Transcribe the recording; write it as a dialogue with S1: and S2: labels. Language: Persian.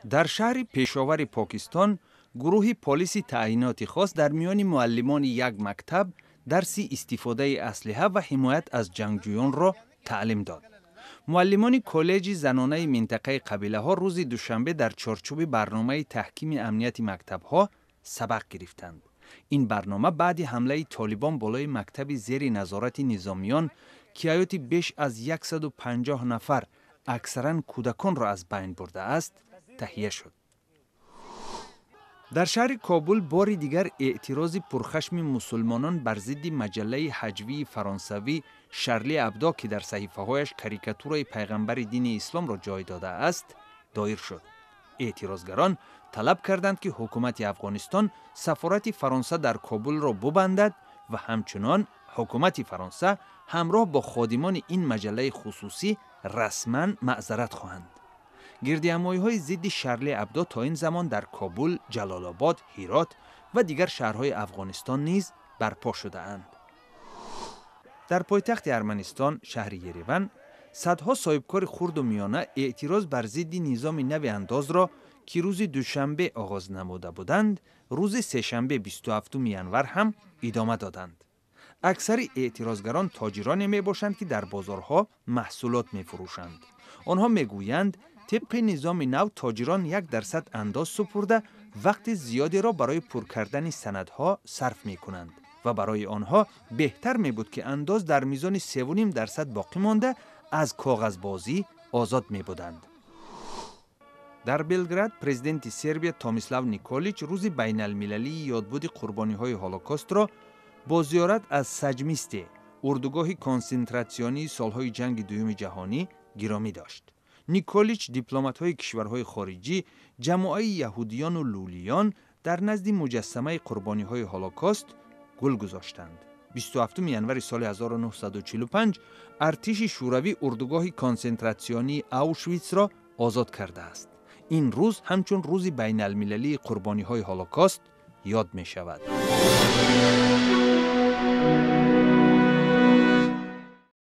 S1: در شهر پشاور پاکستان گروه پلیس تعییناتی خاص در میان معلمان یک مکتب درس استفاده اسلحه و حمایت از جنگجویان را تعلیم داد. معلمان کالج زنانه منطقه قبیله ها روز دوشنبه در چارچوب برنامه تحکیم امنیت مکتب ها سبق گرفتند. این برنامه بعد حمله طالبان بالای مکتب زیر نظارت نظامیان که حیات بیش از 150 نفر اکثرا کودکان را از بین برده است تهیه شد. در شهر کابل بار دیگر اعتراض پرخشم مسلمانان بر ضد مجله هجوی فرانسوی شارلی ابدو که در صحیفه هایش کاریکاتورای پیغمبر دین اسلام را جای داده است دایر شد. اعتراضگران طلب کردند که حکومت افغانستان سفارت فرانسه در کابل را ببندد و همچنان حکومت فرانسه همراه با خادمان این مجله خصوصی رسما معذرت خواهند. گردهمایی‌های ضد شارلی ابدو تا این زمان در کابل، جلال آباد، هرات و دیگر شهرهای افغانستان نیز برپا شده اند. در پایتخت ارمنستان، شهر یریون، صدها صاحبکار خرد و میانه اعتراض بر ضد نظام نو انداز را که روز دوشنبه آغاز نموده بودند، روز سه‌شنبه 27 ینور هم ادامه دادند. اکثر اعتراضگران تاجران می باشند که در بازارها محصولات می فروشند. آنها می گویند طبق نظام نو تاجران 1% انداز سپرده وقت زیادی را برای پر کردن سندها صرف می کنند و برای آنها بهتر می بود که انداز در میزان 3.5% باقی مانده از کاغذبازی آزاد می بودند. در بلگراد پرزیدنت سربیا تومیسلاو نیکولیچ روز بین المللی یادبود قربانی های هولوکاست را با زیارت از سجمیست اردوگاه کنسنتراسیونی سالهای جنگ دوم جهانی گرامی داشت. نیکولیچ دیپلمات‌های کشورهای خارجی، جماعت یهودیان و لولیان در نزد مجسمه قربانی‌های هولوکاست گل گذاشتند. 27 ینور سال 1945 ارتش شوروی اردوگاه کنسنتراسیونی اوشویتس را آزاد کرده است. این روز همچون روز بین المللی قربانی‌های هولوکاست یاد می شود.